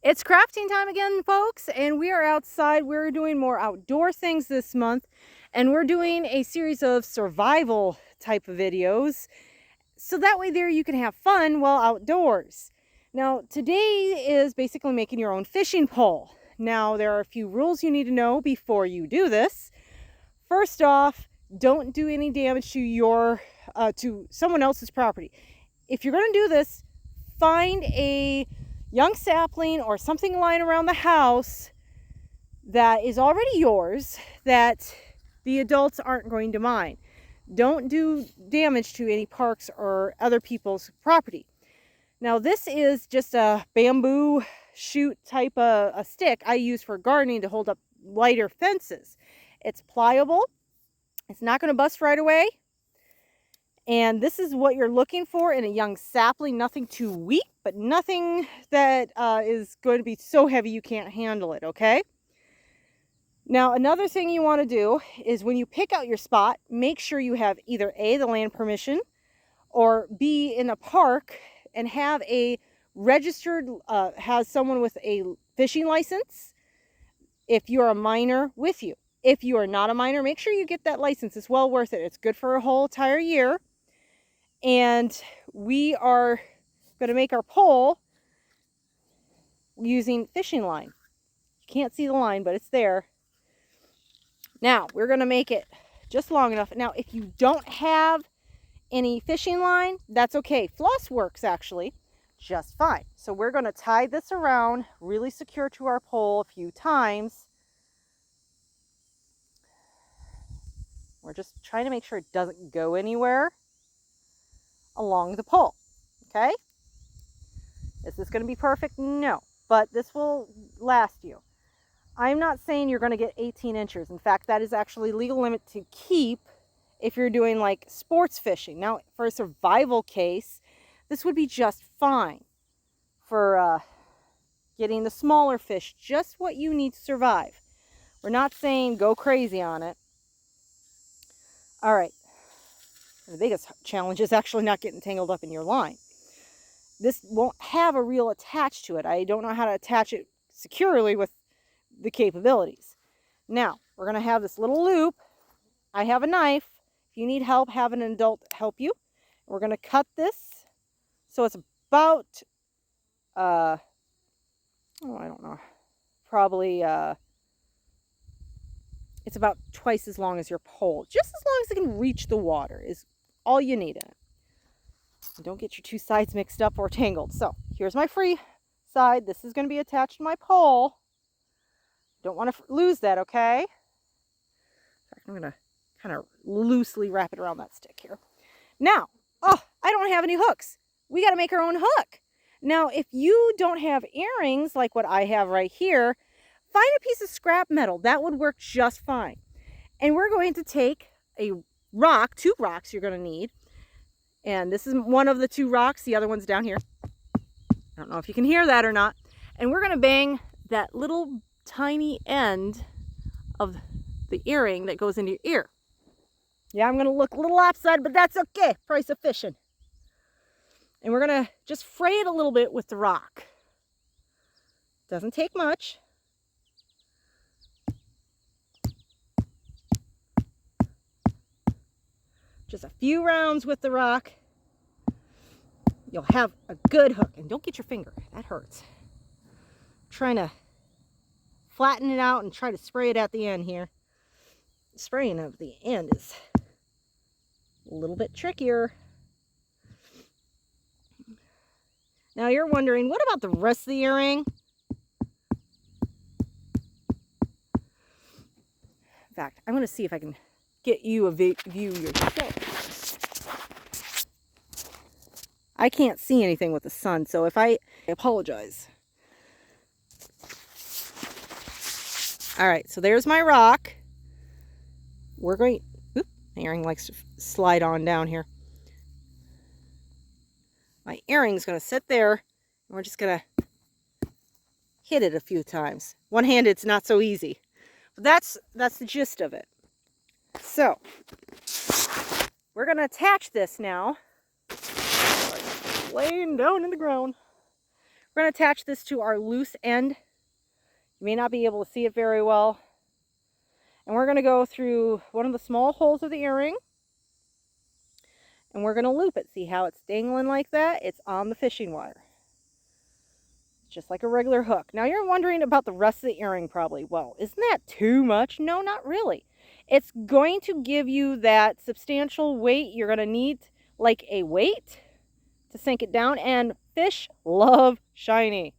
It's crafting time again, folks, and we are outside. We're doing more outdoor things this month, and we're doing a series of survival type of videos. So that way there you can have fun while outdoors. Now, today is basically making your own fishing pole. Now, there are a few rules you need to know before you do this. First off, don't do any damage to someone else's property. If you're going to do this, find a young sapling or something lying around the house that is already yours that the adults aren't going to mind. Don't do damage to any parks or other people's property. Now, this is just a bamboo shoot type of a stick I use for gardening to hold up lighter fences. It's pliable. It's not going to bust right away. And this is what you're looking for in a young sapling. Nothing too weak, but nothing that is going to be so heavy you can't handle it, okay? Now, another thing you want to do is when you pick out your spot, make sure you have either A, the land permission, or B, in a park and have a registered, has someone with a fishing license if you're a minor with you. If you are not a minor, make sure you get that license. It's well worth it. It's good for a whole entire year. And we are going to make our pole using fishing line. You can't see the line, but it's there. Now, we're going to make it just long enough. Now, if you don't have any fishing line, that's okay. Floss works actually just fine. So we're going to tie this around really secure to our pole a few times. We're just trying to make sure it doesn't go anywhere along the pole. Okay? Is this going to be perfect? No, but this will last you. I'm not saying you're going to get 18 inches. In fact, that is actually legal limit to keep if you're doing like sports fishing. Now, for a survival case, this would be just fine for getting the smaller fish, just what you need to survive. We're not saying go crazy on it. All right. The biggest challenge is actually not getting tangled up in your line. This won't have a reel attached to it. I don't know how to attach it securely with the capabilities. Now, we're going to have this little loop. I have a knife. If you need help, have an adult help you. We're going to cut this so it's about, I don't know, probably, it's about twice as long as your pole. Just as long as it can reach the water is all you need in it. And don't get your two sides mixed up or tangled. So here's my free side. This is going to be attached to my pole. Don't want to lose that, okay? In fact, I'm going to kind of loosely wrap it around that stick here. Now, I don't have any hooks. We got to make our own hook. Now, if you don't have earrings like what I have right here, find a piece of scrap metal. That would work just fine. And we're going to take a rock, 2 rocks you're going to need. And this is one of the 2 rocks. The other one's down here. I don't know if you can hear that or not. And we're going to bang that little tiny end of the earring that goes into your ear. Yeah, I'm going to look a little lopsided, but that's okay. Price of fishing. And we're going to just fray it a little bit with the rock. Doesn't take much. Just a few rounds with the rock. You'll have a good hook. And don't get your finger. That hurts. I'm trying to flatten it out and try to spray it at the end here. Spraying at the end is a little bit trickier. Now you're wondering, what about the rest of the earring? In fact, I'm going to see if I can get you a view yourself. I can't see anything with the sun, so if I apologize. All right, so there's my rock. We're going, my earring likes to slide on down here. My earring's going to sit there, and we're just going to hit it a few times. One-handed, it's not so easy. But that's the gist of it. So, we're going to attach this now. Laying down in the ground. We're going to attach this to our loose end. You may not be able to see it very well. And we're going to go through one of the small holes of the earring. And we're going to loop it. See how it's dangling like that? It's on the fishing wire. Just like a regular hook. Now you're wondering about the rest of the earring probably. Well, isn't that too much? No, not really. It's going to give you that substantial weight. You're going to need like a weight to sink it down. And fish love shiny.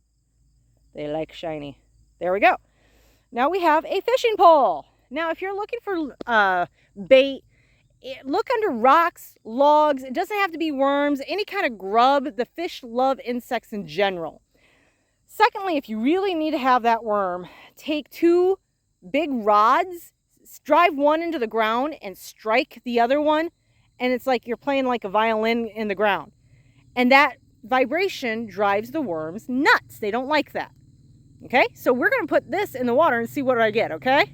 They like shiny. There we go. Now we have a fishing pole. Now if you're looking for bait, look under rocks, logs. It doesn't have to be worms, any kind of grub. The fish love insects in general. Secondly, if you really need to have that worm, take 2 big rods, drive one into the ground and strike the other one. And it's like you're playing like a violin in the ground. And that vibration drives the worms nuts. They don't like that. Okay, so we're going to put this in the water and see what I get, okay?